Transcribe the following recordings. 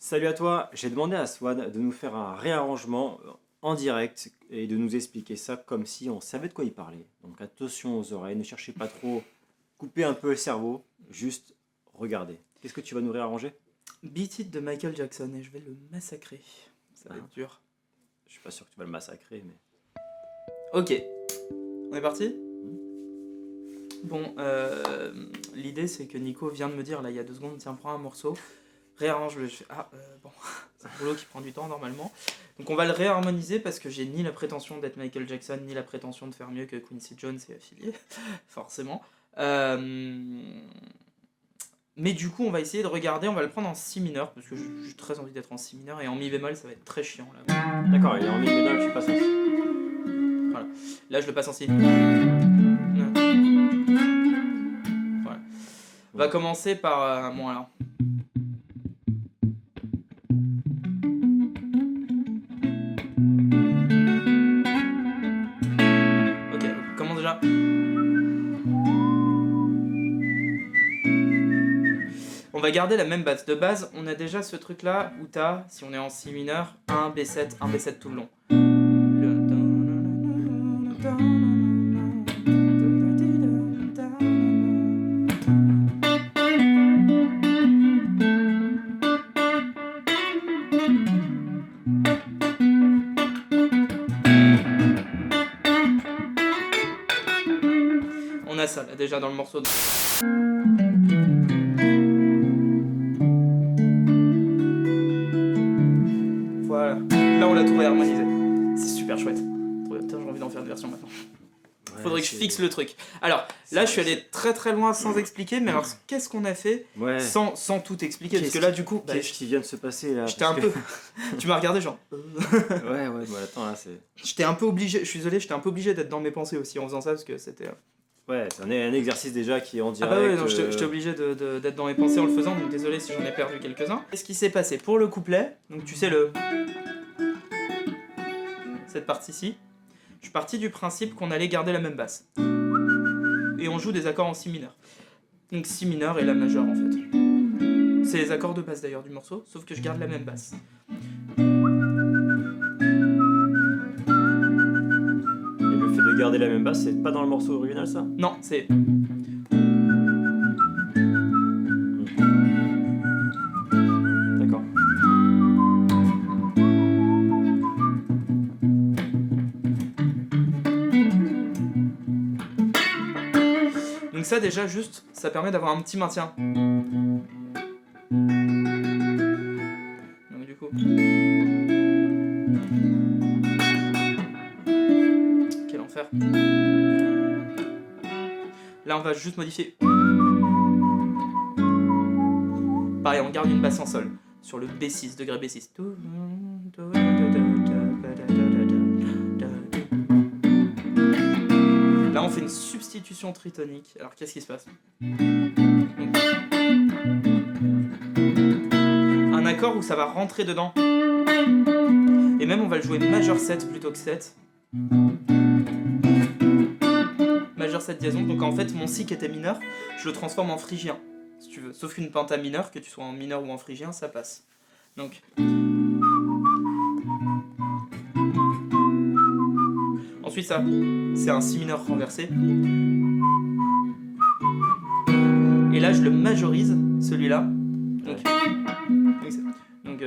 Salut à toi, j'ai demandé à Swan de nous faire un réarrangement en direct et de nous expliquer ça comme si on savait de quoi il parlait. Donc attention aux oreilles, ne cherchez pas trop, coupez un peu le cerveau, juste regardez. Qu'est-ce que tu vas nous réarranger? Beat It de Michael Jackson et je vais le massacrer. Ça va être dur. Je suis pas sûr que tu vas le massacrer, mais... Ok, on est parti. Bon, l'idée c'est que Nico vient de me dire là il y a 2 secondes, tiens prends un morceau, réarrange-le. Je fais, bon, c'est un boulot qui prend du temps normalement. Donc on va le réharmoniser parce que j'ai ni la prétention d'être Michael Jackson, ni la prétention de faire mieux que Quincy Jones et affilié, forcément. Mais du coup on va essayer de regarder, on va le prendre en si mineur, parce que j'ai très envie d'être en si mineur, et en mi bémol ça va être très chiant là. D'accord, il est en mi bémol, je suis pas censé. Voilà. Là je le passe en si. Voilà. On va commencer par... bon alors. Ok, comment déjà? On va garder la même base. De base, on a déjà ce truc là où t'as, si on est en si mineur, un B7 tout le long. On a ça là déjà dans le morceau. Voilà, là on l'a tout réharmonisé. C'est super chouette. Putain, j'ai envie d'en faire une version maintenant. Faudrait que je fixe le truc. Alors, là je suis allé très très loin sans expliquer, mais alors qu'est-ce qu'on a fait sans tout expliquer? Parce que là du coup, Qu'est-ce qui vient de se passer là? j'étais un peu... Tu m'as regardé genre... Ouais, bon attends là c'est... J'étais un peu obligé, je suis désolé, j'étais un peu obligé d'être dans mes pensées aussi en faisant ça parce que c'était... Ouais, c'est un exercice déjà qui est en direct. Ah bah ouais, non, j'étais obligé d'être dans mes pensées en le faisant, donc désolé si j'en ai perdu quelques-uns. Qu'est-ce qui s'est passé pour le couplet? Donc tu sais cette partie-ci. Je suis parti du principe qu'on allait garder la même basse. Et on joue des accords en si mineur. Donc si mineur et la majeure en fait. C'est les accords de basse d'ailleurs du morceau, sauf que je garde la même basse. Et le fait de garder la même basse, c'est pas dans le morceau original ça? Non, c'est... D'accord. Donc ça déjà juste, ça permet d'avoir un petit maintien. Donc du coup... Quel enfer. Là on va juste modifier. Pareil, on garde une basse en sol. Sur le B6, degré B6. Là on fait une substitution tritonique. Alors qu'est-ce qui se passe? Un accord où ça va rentrer dedans. Et même on va le jouer majeur 7 plutôt que 7. Majeur 7 diason. Donc en fait mon si qui était mineur, je le transforme en phrygien. Si tu veux. Sauf une penta mineure, que tu sois en mineur ou en phrygien, ça passe. Donc... Ensuite ça, c'est un si mineur renversé. Et là je le majorise, celui-là. Donc tu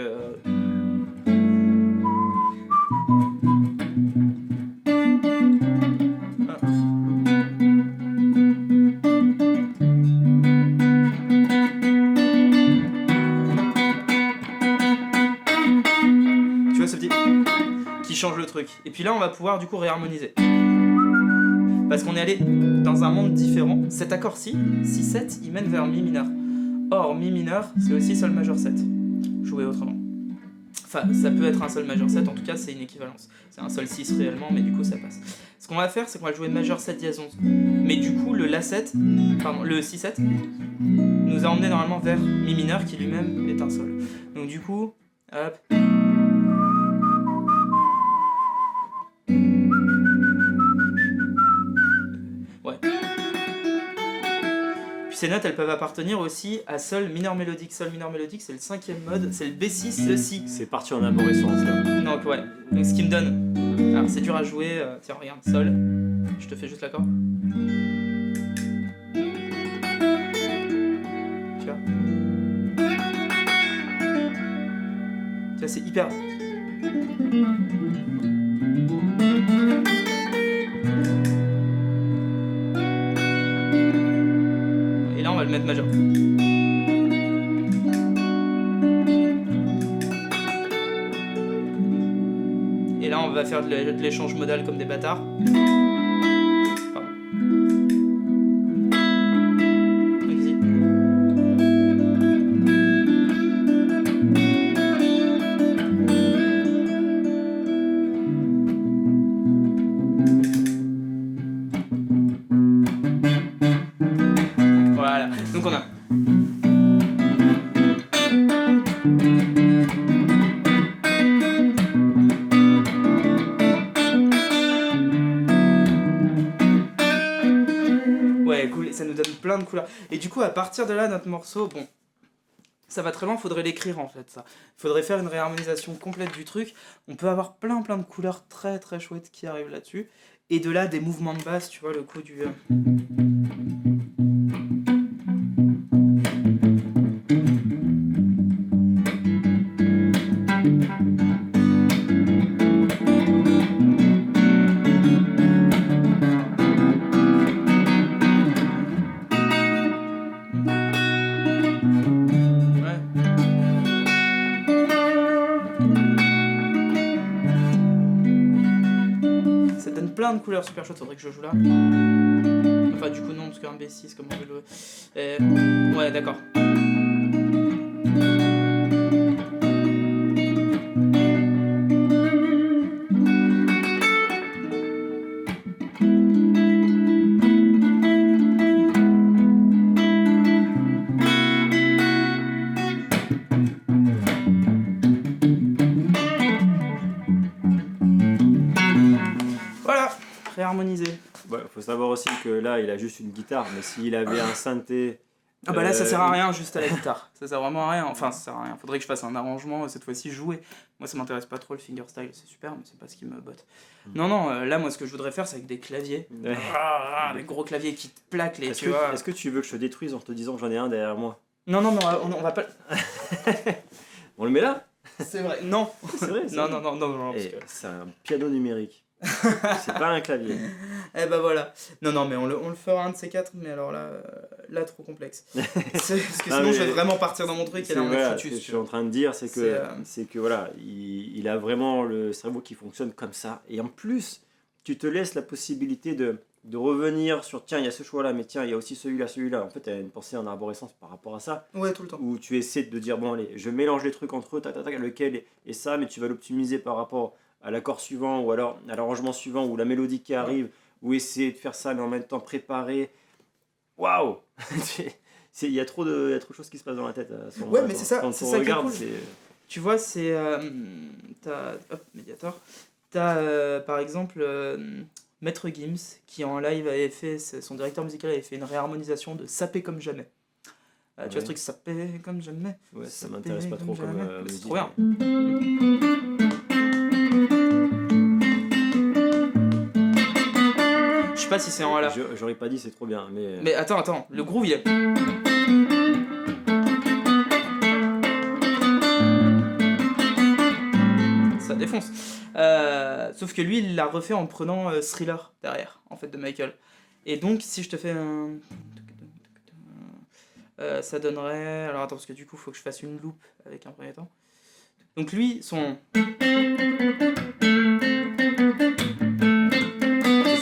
vois ce petit qui change le truc. Et puis là on va pouvoir du coup réharmoniser. Parce qu'on est allé dans un monde différent. Cet accord-ci, Si7, il mène vers Mi mineur. Or, Mi mineur, c'est aussi Sol majeur 7. Joué autrement. Enfin, ça peut être un Sol majeur 7, en tout cas c'est une équivalence. C'est un Sol 6 réellement, mais du coup ça passe. Ce qu'on va faire, c'est qu'on va jouer majeur 7 dièse 11. Mais du coup, le Si7 nous a emmené normalement vers Mi mineur, qui lui-même est un Sol. Donc du coup, hop... ces notes, elles peuvent appartenir aussi à sol mineur mélodique. Sol mineur mélodique, c'est le 5e mode, c'est le B6, le Si. C'est parti en arborescence là. Donc ouais, donc ce qui me donne... Alors c'est dur à jouer, tiens regarde, sol, je te fais juste l'accord. Tu vois, c'est hyper... Et là on va le mettre majeur. Et là on va faire de l'échange modal comme des bâtards. Pardon. Vas-y. Voilà, donc on a... Ouais, cool, ça nous donne plein de couleurs. Et du coup, à partir de là, notre morceau, bon, ça va très loin, faudrait l'écrire en fait, ça. Faudrait faire une réharmonisation complète du truc. On peut avoir plein de couleurs très très chouettes qui arrivent là-dessus. Et de là, des mouvements de basse, tu vois, le coup du... Ouais. Ça donne plein de couleurs super chouettes, faudrait que je joue là. Enfin, du coup, non, parce qu'un B6, comme on veut le... Ouais, d'accord. Voilà, réharmonisé. Ouais, faut savoir aussi que là, il a juste une guitare, mais s'il avait un synthé. Ah bah là ça sert à rien juste à la guitare, ça sert vraiment à rien, enfin ça sert à rien, faudrait que je fasse un arrangement cette fois-ci jouer. Moi ça m'intéresse pas trop le fingerstyle, c'est super mais c'est pas ce qui me botte. Non, là moi ce que je voudrais faire c'est avec des claviers, Ouais. des gros claviers qui te plaquent les, Est-ce tu que, vois. est-ce que tu veux que je te détruise en te disant que j'en ai un derrière moi? Non, on va pas... On le met là? C'est vrai, non. C'est vrai. Non, parce Et que... c'est un piano numérique. C'est pas un clavier. Eh bah voilà. Non, mais on le fera un de ces quatre, mais alors là trop complexe. Parce que Non, sinon mais je vais vraiment partir dans mon truc et là on est voilà, foutu. ce que si je tu suis en veux. train de dire, c'est que, C'est, c'est que voilà, il a vraiment le cerveau qui fonctionne comme ça. Et en plus, tu te laisses la possibilité de revenir sur tiens, il y a ce choix-là, mais tiens, il y a aussi celui-là. En fait, tu as une pensée en arborescence par rapport à ça, Ouais, tout le temps. où tu essaies de dire bon, allez, je mélange les trucs entre eux, lequel est ça, mais tu vas l'optimiser par rapport à l'accord suivant, ou alors à l'arrangement suivant, ou la mélodie qui arrive, ou essayer de faire ça, mais en même temps préparer. Waouh! Il y a trop de choses qui se passent dans la tête à ce moment-là. Ouais, mais c'est ça, Quand c'est on ça qui est regarde, cool. c'est. Tu vois, c'est... t'as... Hop, Mediator. T'as, par exemple, Maître Gims, qui en live avait fait... Son directeur musical avait fait une réharmonisation de Sapé comme jamais. Tu vois Ouais. ce truc Sapé comme jamais. Ouais, ça Sapé m'intéresse pas trop comme. jamais. C'est musique, trop bien. mais- Je sais pas si c'est en là. J'aurais pas dit c'est trop bien, mais. Mais attends, le groove il est... Ça défonce. Sauf que lui, il l'a refait en prenant Thriller derrière, en fait, de Michael. Et donc, si je te fais un... ça donnerait... Alors attends, parce que du coup, il faut que je fasse une loupe avec un premier temps. Donc lui, son... C'est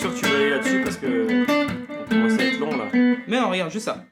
sûr que tu vas aller là-dessus parce que. On commence à être long là. Mais non, regarde, juste ça.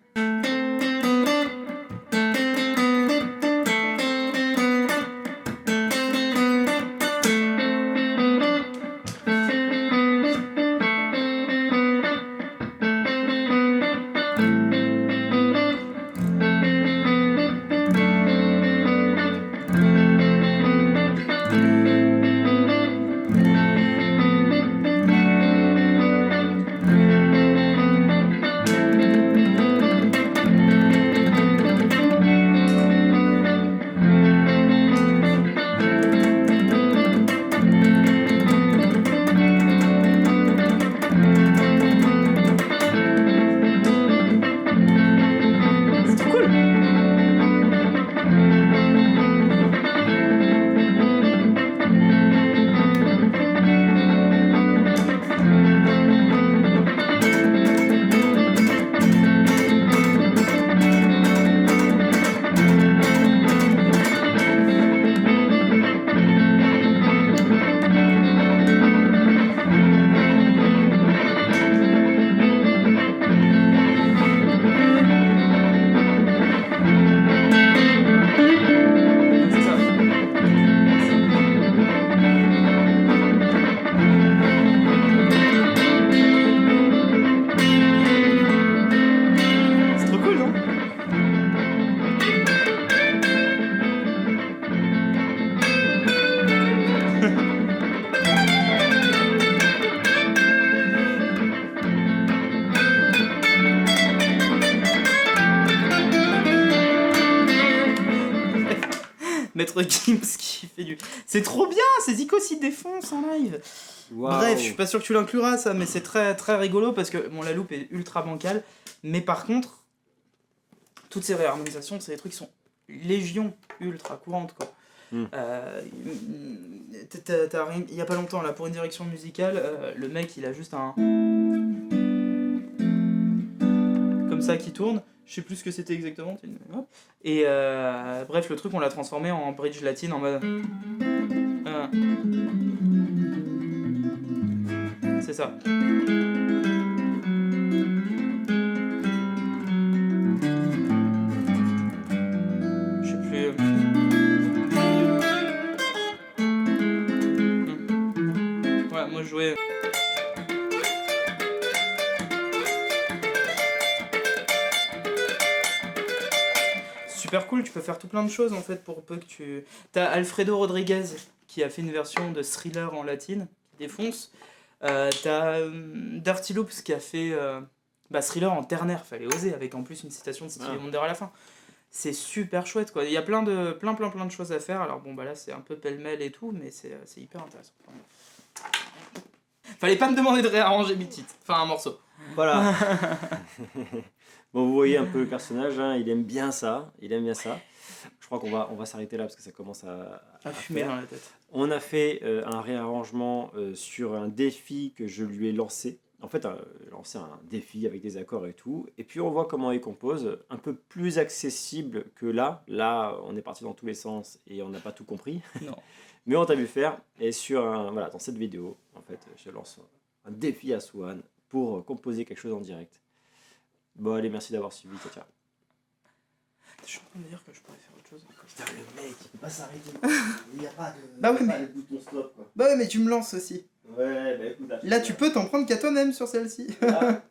Maître Gims qui fait du... C'est trop bien, c'est Zico s'y défonce en live. Waouh. Bref, je suis pas sûr que tu l'incluras ça, mais c'est très très rigolo parce que bon, la loupe est ultra bancale, mais par contre, toutes ces réharmonisations, c'est des trucs qui sont légion ultra courantes quoi. Il y a pas longtemps là pour une direction musicale, le mec il a juste un comme ça qui tourne. Je sais plus ce que c'était exactement. Et bref, le truc on l'a transformé en bridge latine en mode. C'est ça. Je sais plus. Ouais, moi je jouais. Super cool, tu peux faire tout plein de choses en fait pour peu que tu. T'as Alfredo Rodriguez qui a fait une version de Thriller en latine qui défonce. T'as Dirty Loops qui a fait Thriller en ternaire, fallait oser, avec en plus une citation de Stevie Wonder à la fin. C'est super chouette quoi. Il y a plein de choses à faire. Alors bon bah là c'est un peu pêle-mêle et tout, mais c'est hyper intéressant. Fallait pas me demander de réarranger mes titres, enfin un morceau. Voilà. Bon, vous voyez un peu le personnage, hein, il aime bien ça. Je crois qu'on va s'arrêter là parce que ça commence à fumer faire. dans la tête. On a fait un réarrangement sur un défi que je lui ai lancé. En fait, lancé un défi avec des accords et tout. Et puis on voit comment il compose, un peu plus accessible que là. Là, on est parti dans tous les sens et on n'a pas tout compris. Non. Mais on t'a vu faire. Et dans cette vidéo, en fait, je lance un défi à Swan pour composer quelque chose en direct. Bon, allez, merci d'avoir suivi, Katia. Je suis en train de me dire que je pourrais faire autre chose. Putain, le mec, il peut pas s'arrêter. Il n'y a pas de, Bah ouais, pas mais- de bouton stop, quoi. Bah ouais, mais tu me lances aussi. Ouais, bah écoute. Là, tu peux t'en prendre qu'à toi-même sur celle-ci. Là,